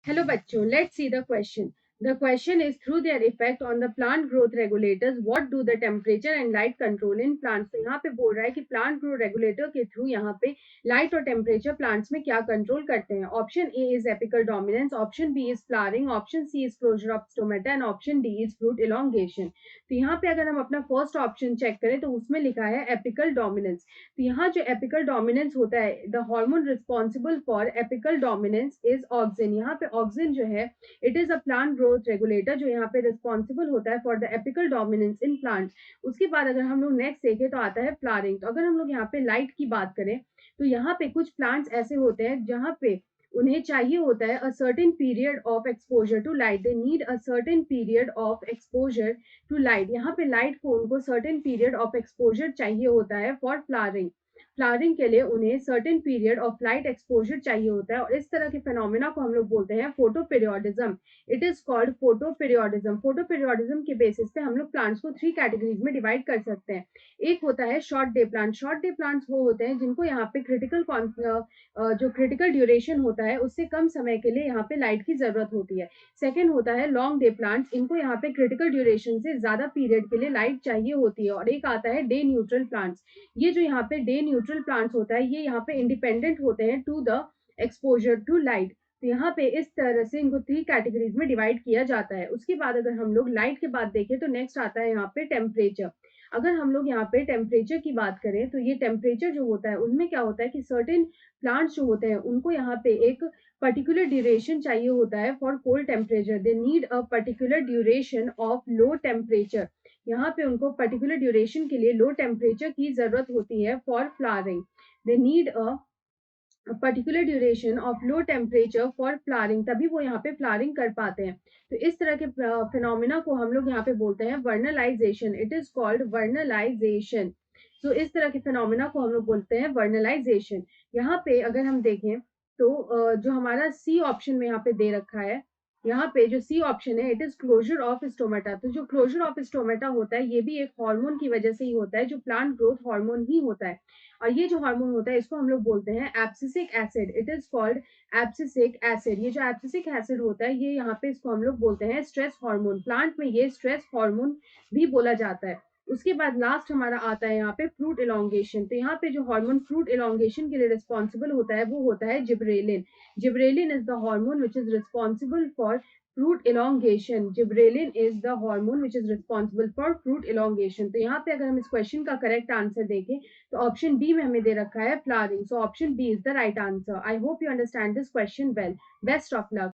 Hello बच्चों, let's see the question. The question is through their effect on the plant growth regulators what do the temperature and light control in plants. तो यहाँ पे बोल रहा है कि plant growth regulator के through यहाँ पे लाइट और टेम्परेचर प्लांट्स में क्या कंट्रोल करते हैं. Option A is apical dominance, option B is flowering, option C is closure of stomata and option D is fruit elongation. तो यहाँ पे अगर हम अपना फर्स्ट ऑप्शन चेक करें तो उसमें लिखा है एपिकल डोमिनेंस. तो यहाँ जो एपिकल डोमिनेंस होता है, the hormone responsible for apical dominance is auxin. यहाँ पे ऑक्सिन जो है, it is a plant growth regulator जो यहाँ पे रिस्पॉन्सिबल होता है for the apical dominance in plant. उसके बाद अगर हम लोग नेक्स्ट देखें तो आता है फ्लावरिंग. तो अगर हम लोग यहाँ पे लाइट की बात करें तो यहाँ पे कुछ प्लांट्स ऐसे होते हैं जहाँ पे उन्हें चाहिए होता है a certain period of exposure to light. They need a certain period of exposure to light. यहाँ पे लाइट को उनको सर्टेन पीरियड ऑफ एक्सपोजर चाहिए होता है फॉर फ्लावरिंग. फ्लावरिंग के लिए उन्हें certain period of light exposure चाहिए होता है और इस तरह के फेनोमेना को हम लोग बोलते हैं photo periodism. It is called photo periodism. Photo periodism के बेसिस पे हम लोग प्लांट्स को 3 कैटेगरीज में डिवाइड कर सकते हैं. एक होता है short day plant. Short day plants वो होते हैं जिनको यहाँ पे जो क्रिटिकल ड्यूरेशन होता है उससे कम समय के लिए यहाँ पे लाइट की जरूरत होती है. सेकेंड होता है लॉन्ग डे प्लांट्स. इनको यहाँ पे क्रिटिकल ड्यूरेशन से ज्यादा पीरियड के लिए लाइट चाहिए होती है. और एक आता है डे न्यूट्रल प्लांट्स. ये जो यहाँ पे डे न्यूट्रल प्लांट्स होता है ये यहाँ पे इंडिपेंडेंट होते हैं to the exposure to light. तो यहाँ पे इस तरह से इनको 3 कैटेगरीज में डिवाइड किया जाता है. उसके बाद अगर हम लोग लाइट के बाद देखें तो नेक्स्ट आता है यहाँ पे टेम्परेचर. अगर हम लोग यहाँ पे टेम्परेचर की बात करें तो ये टेम्परेचर जो होता है उनमें क्या होता है कि सर्टेन प्लांट्स जो होते हैं उनको यहाँ पे एक पर्टिकुलर ड्यूरेशन चाहिए होता है for cold temperature. They need a particular duration of low temperature. यहाँ पे उनको पर्टिकुलर ड्यूरेशन के लिए लो टेम्परेचर की जरूरत होती है for flowering. They need a particular duration of low temperature for flowering. तभी वो यहाँ पे फ्लावरिंग कर पाते हैं. तो इस तरह के फिनोमिना को हम लोग यहाँ पे बोलते हैं vernalization. It is called vernalization. तो इस तरह के फिनोमिना को हम लोग बोलते हैं वर्नलाइजेशन. यहाँ पे अगर हम देखें तो जो हमारा सी ऑप्शन में यहाँ पे दे रखा है, यहाँ पे जो सी ऑप्शन है it is closure of stomata. तो जो क्लोजर ऑफ स्टोमेटा होता है ये भी एक हार्मोन की वजह से ही होता है जो प्लांट ग्रोथ हार्मोन ही होता है. और ये जो हार्मोन होता है इसको हम लोग बोलते हैं abscisic acid. It is called abscisic acid. ये जो एब्सिसिक एसिड होता है ये यहाँ पे इसको हम लोग बोलते हैं स्ट्रेस हार्मोन. प्लांट में ये स्ट्रेस हार्मोन भी बोला जाता है. उसके बाद लास्ट हमारा आता है यहाँ पे फ्रूट इलोंगेशन. तो यहाँ पे जो हार्मोन फ्रूट इलोंगेशन के लिए रिस्पॉन्सिबल होता है वो होता है gibberellin. Gibberellin is the hormone which is responsible for fruit elongation. Gibberellin is the hormone which is responsible for fruit elongation. तो यहाँ पे अगर हम इस क्वेश्चन का करेक्ट आंसर देखें तो ऑप्शन बी में हमें दे रखा है flowering. So option B is the right answer. I hope you understand this question well. Best of luck.